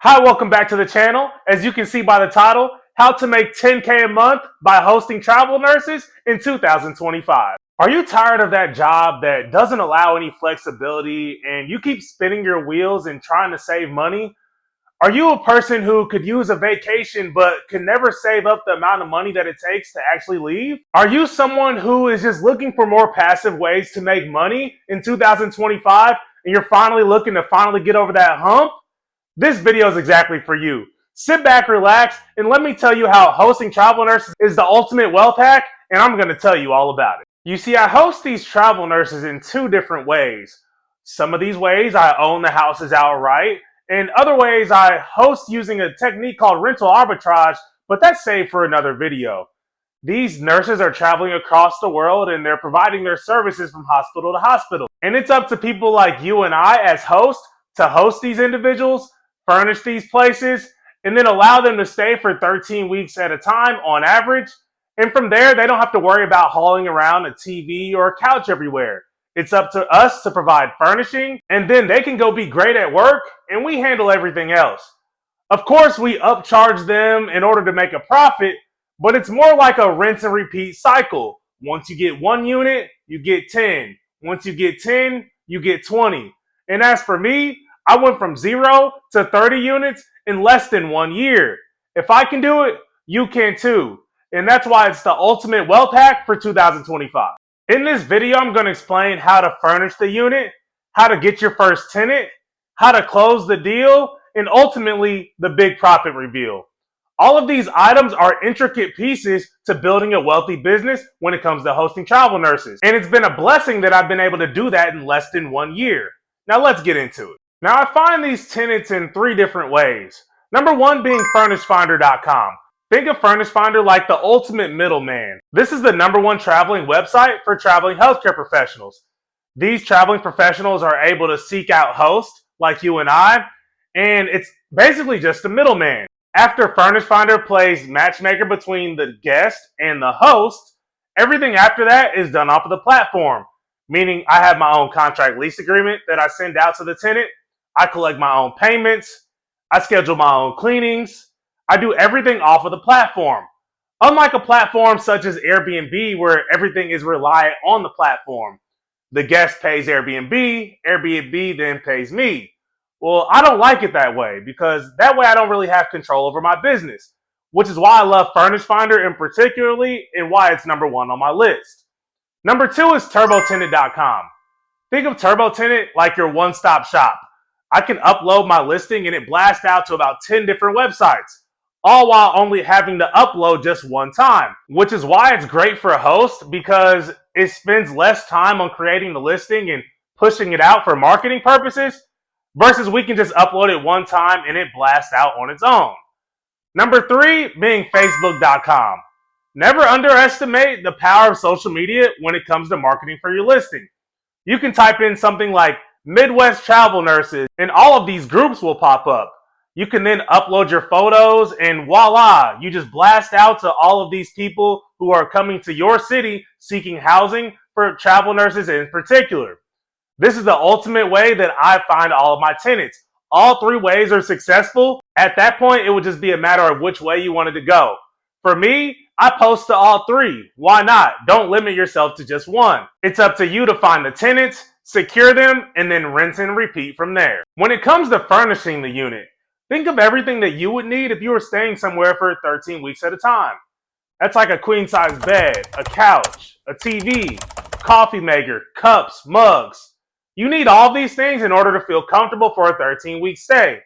Hi, welcome back to the channel. As you can see by the title, how to make 10K a month by hosting travel nurses in 2025. Are you tired of that job that doesn't allow any flexibility and you keep spinning your wheels and trying to save money? Are you a person who could use a vacation but can never save up the amount of money that it takes to actually leave? Are you someone who is just looking for more passive ways to make money in 2025 and you're finally looking to get over that hump? This video is exactly for you. Sit back, relax, and let me tell you how hosting travel nurses is the ultimate wealth hack, and I'm going to tell you all about it. You see, I host these travel nurses in two different ways. Some of these ways I own the houses outright, and other ways I host using a technique called rental arbitrage, but that's saved for another video. These nurses are traveling across the world and they're providing their services from hospital to hospital. And it's up to people like you and I as hosts to host these individuals, furnish these places, and then allow them to stay for 13 weeks at a time on average. And from there, they don't have to worry about hauling around a TV or a couch everywhere. It's up to us to provide furnishing, and then they can go be great at work, and we handle everything else. Of course, we upcharge them in order to make a profit, but it's more like a rinse and repeat cycle. Once you get one unit, you get 10. Once you get 10, you get 20. And as for me, I went from 0 to 30 units in less than 1 year. If I can do it, you can too. And that's why it's the ultimate wealth hack for 2025. In this video, I'm going to explain how to furnish the unit, how to get your first tenant, how to close the deal, and ultimately the big profit reveal. All of these items are intricate pieces to building a wealthy business when it comes to hosting travel nurses. And it's been a blessing that I've been able to do that in less than 1 year. Now let's get into it. Now I find these tenants in 3 different ways. Number 1 being FurnishFinder.com. Think of Furnish Finder like the ultimate middleman. This is the #1 traveling website for traveling healthcare professionals. These traveling professionals are able to seek out hosts like you and I, and it's basically just a middleman. After Furnish Finder plays matchmaker between the guest and the host, everything after that is done off of the platform. Meaning I have my own contract lease agreement that I send out to the tenant. I collect my own payments. I schedule my own cleanings. I do everything off of the platform. Unlike a platform such as Airbnb where everything is reliant on the platform. The guest pays Airbnb, Airbnb then pays me. Well, I don't like it that way because that way I don't really have control over my business, which is why I love Furnish Finder in particularly and why it's #1 on my list. Number 2 is TurboTenant.com. Think of TurboTenant like your one-stop shop. I can upload my listing and it blasts out to about 10 different websites, all while only having to upload just one time, which is why it's great for a host because it spends less time on creating the listing and pushing it out for marketing purposes versus we can just upload it one time and it blasts out on its own. Number 3 being Facebook.com. Never underestimate the power of social media when it comes to marketing for your listing. You can type in something like Midwest travel nurses and all of these groups will pop up. You can then upload your photos and voila, you just blast out to all of these people who are coming to your city seeking housing for travel nurses in particular. This is the ultimate way that I find all of my tenants. All 3 ways are successful. At that point, it would just be a matter of which way you wanted to go. For me, I post to all 3. Why not? Don't limit yourself to just one. It's up to you to find the tenants, secure them, and then rinse and repeat from there. When it comes to furnishing the unit, think of everything that you would need if you were staying somewhere for 13 weeks at a time. That's like a queen-size bed, a couch, a TV, coffee maker, cups, mugs. You need all these things in order to feel comfortable for a 13-week stay.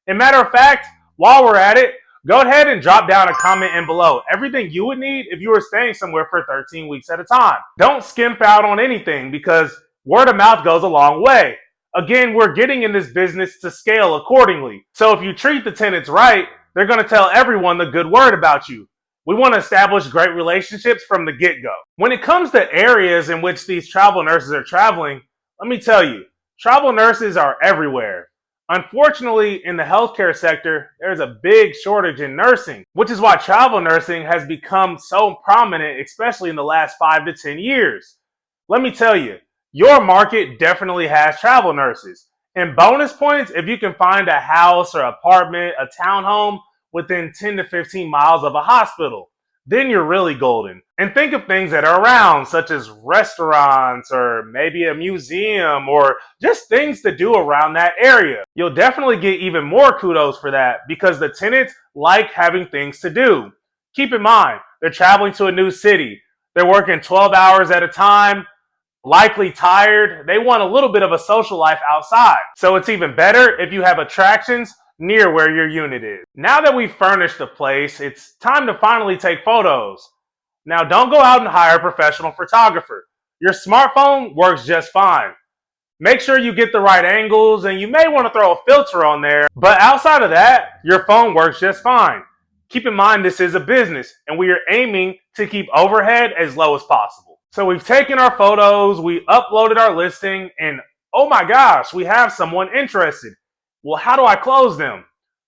And matter of fact, while we're at it, go ahead and drop down a comment in below. Everything you would need if you were staying somewhere for 13 weeks at a time. Don't skimp out on anything because word of mouth goes a long way. Again, we're getting in this business to scale accordingly. So if you treat the tenants right, they're going to tell everyone the good word about you. We want to establish great relationships from the get-go. When it comes to areas in which these travel nurses are traveling, let me tell you, travel nurses are everywhere. Unfortunately, in the healthcare sector, there's a big shortage in nursing, which is why travel nursing has become so prominent, especially in the last 5 to 10 years. Let me tell you, your market definitely has travel nurses. And bonus points if you can find a house or apartment, a townhome within 10 to 15 miles of a hospital. Then you're really golden. And think of things that are around, such as restaurants or maybe a museum or just things to do around that area. You'll definitely get even more kudos for that because the tenants like having things to do. Keep in mind, they're traveling to a new city. They're working 12 hours at a time, likely tired. They want a little bit of a social life outside. So it's even better if you have attractions near where your unit is. Now that we've furnished the place, it's time to finally take photos. Now don't go out and hire a professional photographer. Your smartphone works just fine. Make sure you get the right angles and you may want to throw a filter on there, but outside of that, your phone works just fine. Keep in mind this is a business and we are aiming to keep overhead as low as possible. So we've taken our photos, we uploaded our listing, and oh my gosh, we have someone interested. Well, how do I close them?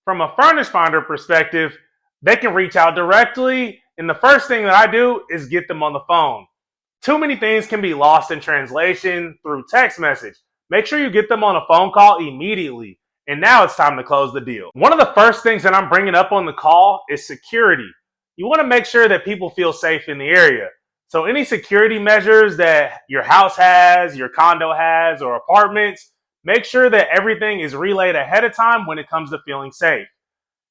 From a Furnish Finder perspective, they can reach out directly, and the first thing that I do is get them on the phone. Too many things can be lost in translation through text message. Make sure you get them on a phone call immediately. And now it's time to close the deal. One of the first things that I'm bringing up on the call is security. You want to make sure that people feel safe in the area. So any security measures that your house has, your condo has, or apartments, make sure that everything is relayed ahead of time when it comes to feeling safe.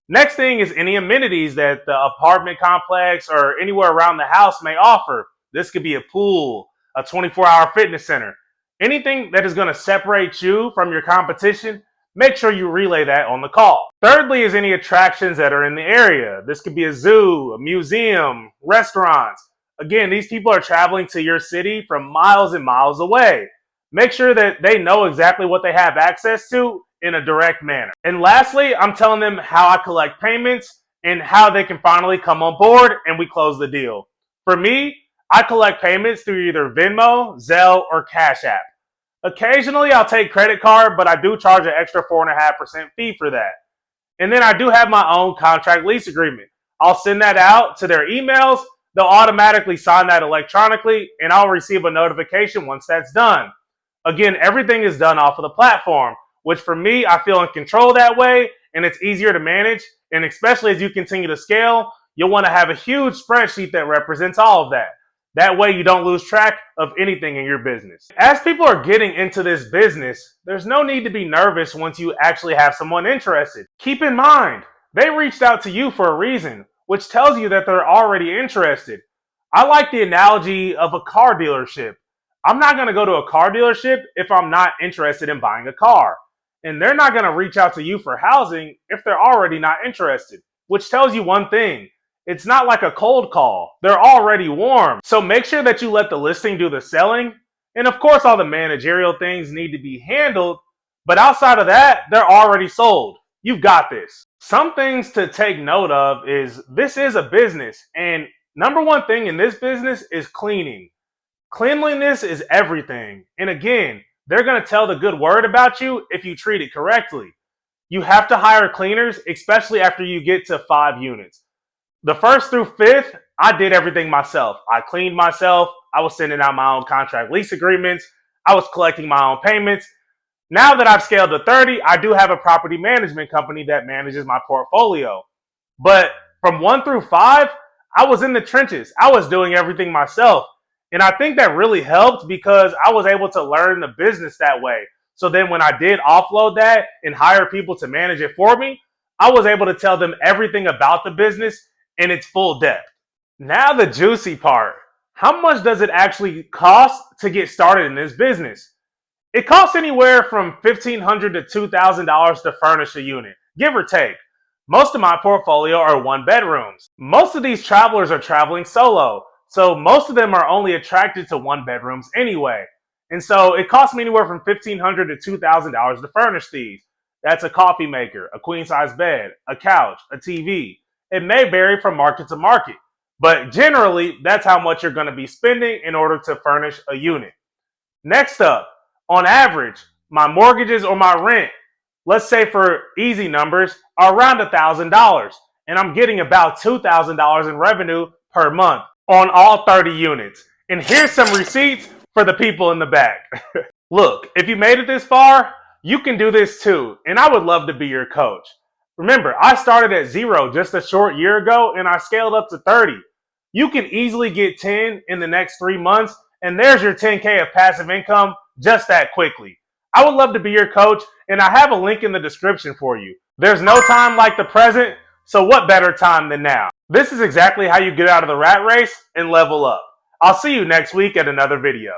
Next thing is any amenities that the apartment complex or anywhere around the house may offer. This could be a pool, a 24-hour fitness center. Anything that is going to separate you from your competition, make sure you relay that on the call. Thirdly is any attractions that are in the area. This could be a zoo, a museum, restaurants. Again, these people are traveling to your city from miles and miles away. Make sure that they know exactly what they have access to in a direct manner. And lastly, I'm telling them how I collect payments and how they can finally come on board and we close the deal. For me, I collect payments through either Venmo, Zelle, or Cash App. Occasionally, I'll take credit card, but I do charge an extra 4.5% fee for that. And then I do have my own contract lease agreement. I'll send that out to their emails. They'll automatically sign that electronically, and I'll receive a notification once that's done. Again, everything is done off of the platform, which for me, I feel in control that way, and it's easier to manage. And especially as you continue to scale, you'll want to have a huge spreadsheet that represents all of that. That way you don't lose track of anything in your business. As people are getting into this business, there's no need to be nervous once you actually have someone interested. Keep in mind, they reached out to you for a reason, which tells you that they're already interested. I like the analogy of a car dealership. I'm not going to go to a car dealership if I'm not interested in buying a car. And they're not going to reach out to you for housing if they're already not interested, which tells you one thing. It's not like a cold call. They're already warm. So make sure that you let the listing do the selling. And of course, all the managerial things need to be handled. But outside of that, they're already sold. You've got this. Some things to take note of is this is a business. And number one thing in this business is cleaning. Cleanliness is everything. And again, they're going to tell the good word about you if you treat it correctly. You have to hire cleaners, especially after you get to 5 units. The first through 5th, I did everything myself. I cleaned myself. I was sending out my own contract lease agreements. I was collecting my own payments. Now that I've scaled to 30, I do have a property management company that manages my portfolio. But from 1 through 5, I was in the trenches. I was doing everything myself. And I think that really helped because I was able to learn the business that way. So then when I did offload that and hire people to manage it for me, I was able to tell them everything about the business in its full depth. Now the juicy part. How much does it actually cost to get started in this business? It costs anywhere from $1,500 to $2,000 to furnish a unit, give or take. Most of my portfolio are 1 bedrooms. Most of these travelers are traveling solo, so most of them are only attracted to 1 bedrooms anyway. And so it costs me anywhere from $1,500 to $2,000 to furnish these. That's a coffee maker, a queen size bed, a couch, a TV. It may vary from market to market, but generally that's how much you're going to be spending in order to furnish a unit. Next up, on average, my mortgages or my rent, let's say for easy numbers, are around $1,000, and I'm getting about $2,000 in revenue per month on all 30 units. And here's some receipts for the people in the back. Look, if you made it this far, You can do this too, and I would love to be your coach. Remember, I started at 0 just a short year ago and I scaled up to 30. You can easily get 10 in the next 3 months, and there's your 10K of passive income just that quickly. I would love to be your coach, and I have a link in the description for you. There's no time like the present, so what better time than now? This is exactly how you get out of the rat race and level up. I'll see you next week at another video.